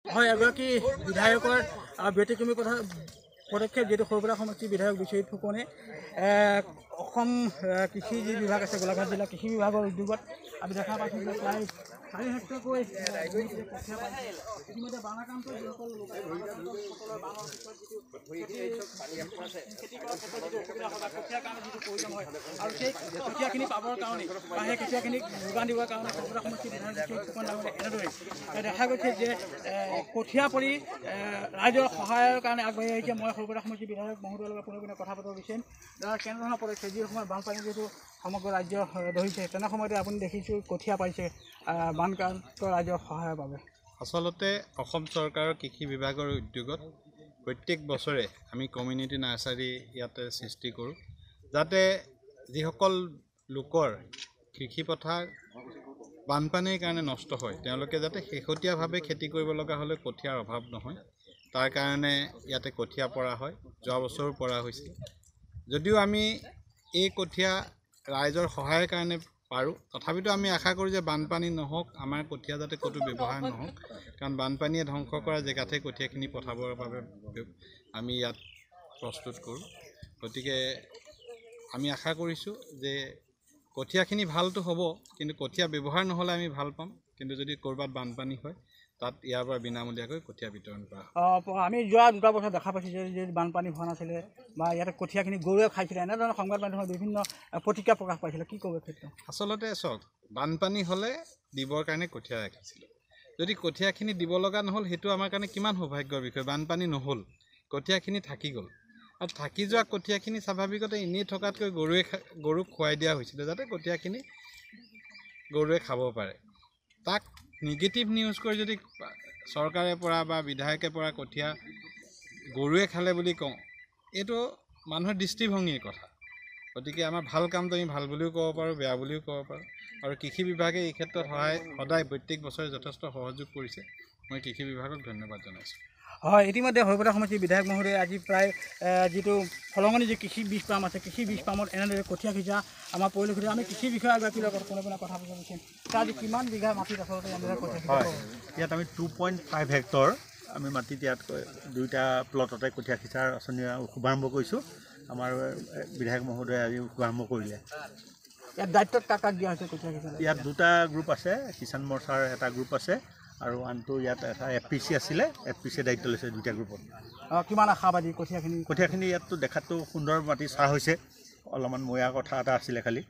হয়, এগৰাকী বিধায়কৰ ব্যতিক্ৰমী পদক্ষেপ যিহেতু সৰুপৰা সমষ্টিৰ বিধায়ক বিশ্বজিৎ ফুকনে অসম কৃষি যি বিভাগ আছে গোলাঘাট জিলা কৃষি বিভাগৰ উদ্যোগত আমি দেখা পাইছোঁ যে প্ৰায় 4 হেক্টৰকৈ কঠীয়া পাইছে। ইতিমধ্যে বানাক্ৰান্ত যিসকল খেতি কৰাৰ ক্ষেত্ৰত যিটো অসুবিধা হয় বা কঠীয়াৰ কাৰণে যিটো প্ৰয়োজন হয় আৰু সেই কঠীয়াখিনি পাবৰ কাৰণে বা সেই কঠীয়াখিনিক যোগান দিবৰ কাৰণে সৰুপৰা সমষ্টিৰ বিধায়ক বিশ্বজিৎ ফুকন ডাঙৰীয়াই এনেদৰে দেখা গৈছে যে কঠীয়া পৰি ৰাইজৰ সহায়ৰ কাৰণে আগবাঢ়ি আহিছে। মই সৰুপৰা সমষ্টিৰ বিধায়ক মহোদয়ৰ লগত পুনৰ কথা পাতিব বিচাৰিম। কেনেধৰণৰ পদক্ষেপ যি সময়ত বানপানী যিহেতু সমগ্ৰ ৰাজ্য ধৰিছে তেনে সময়তে আপুনি দেখিছোঁ কঠীয়া পাইছে বানক্ৰান্ত ৰাইজৰ সহায়ৰ বাবে। আচলতে অসম চৰকাৰৰ কৃষি বিভাগৰ উদ্যোগত প্ৰত্যেক বছৰে আমি কমিউনিটি নাৰ্চাৰী ইয়াতে সৃষ্টি কৰোঁ, যাতে যিসকল লোকৰ কৃষি পথাৰ বানপানীৰ কাৰণে নষ্ট হয় তেওঁলোকে যাতে শেহতীয়াভাৱে খেতি কৰিব লগা হ'লে কঠীয়াৰ অভাৱ নহয়, তাৰ কাৰণে ইয়াতে কঠীয়া পৰা হয়। যোৱা বছৰো পৰা হৈছিল। যদিও আমি এই কঠীয়া ৰাইজৰ সহায়ৰ কাৰণে পাৰোঁ, তথাপিতো আমি আশা কৰোঁ যে বানপানী নহওক, আমাৰ কঠীয়া যাতে ক'তো ব্যৱহাৰ নহওক, কাৰণ বানপানীয়ে ধ্বংস কৰা জেগাতে কঠীয়াখিনি পঠাবৰ বাবে আমি ইয়াত প্ৰস্তুত কৰোঁ। গতিকে আমি আশা কৰিছোঁ যে কঠীয়াখিনি ভালটো হ'ব, কিন্তু কঠীয়া ব্যৱহাৰ নহ'লে আমি ভাল পাম। কিন্তু যদি ক'ৰবাত বানপানী হয় তাত ইয়াৰ পৰা বিনামূলীয়াকৈ কঠীয়া বিতৰণ কৰা হয়। আমি যোৱা 2 বছৰ দেখা পাইছোঁ যে বানপানী হোৱা নাছিলে বা ইয়াতে কঠীয়াখিনি গৰুৱে খাইছিলে, এনেধৰণৰ সংবাদ মাধ্যমত বিভিন্ন প্ৰতিক্ৰিয়া প্ৰকাশ পাইছিলে। কি ক'ব ক্ষেত্ৰত? আচলতে চাওক, বানপানী হ'লে দিবৰ কাৰণে কঠীয়া ৰাখিছিলোঁ। যদি কঠীয়াখিনি দিব লগা নহ'ল, সেইটো আমাৰ কাৰণে কিমান সৌভাগ্যৰ বিষয়। বানপানী নহ'ল, কঠীয়াখিনি থাকি গ'ল, আৰু থাকি যোৱা কঠীয়াখিনি স্বাভাৱিকতে এনেই থকাতকৈ গৰুক খুৱাই দিয়া হৈছিলে, যাতে কঠীয়াখিনি গৰুৱে খাব পাৰে। তাক নিগেটিভ নিউজ কৰি যদি চৰকাৰে পৰা বা বিধায়কে পৰা কঠীয়া গৰুৱে খালে বুলি কওঁ, এইটো মানুহৰ দৃষ্টিভংগীৰ কথা। গতিকে আমাৰ ভাল কামটো আমি ভাল বুলিও ক'ব পাৰোঁ, বেয়া বুলিও ক'ব পাৰোঁ। আৰু কৃষি বিভাগে এই ক্ষেত্ৰত সদায় প্ৰত্যেক বছৰে যথেষ্ট সহযোগ কৰিছে। মই কৃষি বিভাগক ধন্যবাদ জনাইছোঁ। হয়, ইতিমধ্যে সৰুপৰা সমষ্টিৰ বিধায়ক মহোদয়ে আজি প্ৰায় যিটো ফলঙনি যি কৃষি বীজ পাম আছে, কৃষি বীজ পামত এনেদৰে কঠীয়া সিঁচা আমাৰ পৰিলক্ষিত। আমি কৃষি বিষয়াগৰাকীৰ লগত কোনো কথা পাতিব বিচাৰিম। আজি কিমান বিঘা মাটিত আচলতে এনেদৰে কঠীয়া সিঁচা? হয়, ইয়াত আমি 2.5 হেক্টৰ আমি মাটিত ইয়াত 2টা প্লটতে কঠীয়া সিঁচাৰ আঁচনি শুভাৰম্ভ কৰিছোঁ। আমাৰ বিধায়ক মহোদয়ে আজি শুভাৰম্ভ কৰিলে। ইয়াত দায়িত্বত কাক দিয়া হৈছে কঠীয়া সিঁচা? ইয়াত 2টা গ্ৰুপ আছে, কিষাণ মৰ্চাৰ এটা গ্ৰুপ আছে আৰু আনটো ইয়াত এটা FPC আছিলে, FPC দায়িত্ব লৈছে 2টা গ্ৰুপত। কিমান আশাবাদী কঠীয়াখিনি? ইয়াততো দেখাততো সুন্দৰ মাটি চাহ হৈছে, অলপমান মৈয়া কথা এটা আছিলে, খালি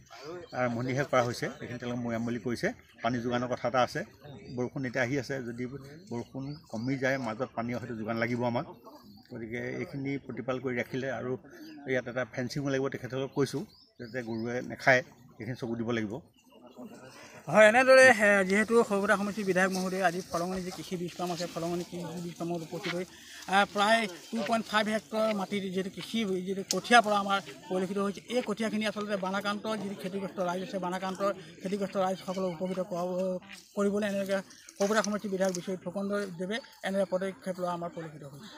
আৰম্ভণিহে কৰা হৈছে। এইখিনি তেওঁলোকে মৈয়াম বুলি কৈছে। পানী যোগানৰ কথা এটা আছে। বৰষুণ এতিয়া আহি আছে, যদি বৰষুণ কমি যায় মাজত পানী হয়তো যোগান লাগিব আমাক। গতিকে এইখিনি প্ৰতিপাল কৰি ৰাখিলে আৰু ইয়াত এটা ফেঞ্চিঙো লাগিব, তেখেতসকলক কৈছোঁ যাতে গৰুৱে নাখায়, এইখিনি চকু দিব লাগিব। হয়, এনেদৰে যিহেতু সৰুপৰা সমষ্টিৰ বিধায়ক মহোদয়ে আজি ফলঙনি যি কৃষি বীজ পাম আছে, ফলঙনি কৃষি বীজ পামত উপস্থিত হৈ প্ৰায় 2.5 হেক্টৰ মাটিত যিটো কঠীয়া পৰা আমাৰ পৰিলক্ষিত হৈছে। এই কঠীয়াখিনি আচলতে বানাক্ৰান্তৰ যি ক্ষতিগ্ৰস্ত ৰাইজ আছে, বানাক্ৰান্তৰ ক্ষতিগ্ৰস্ত ৰাইজসকলক উপকৃত কৰিবলৈ এনেকৈ সৰুপৰা সমষ্টিৰ বিধায়ক বিশ্বজিৎ ফুকন দেৱে এনেদৰে পদক্ষেপ লোৱা আমাৰ পৰিলক্ষিত হৈছে।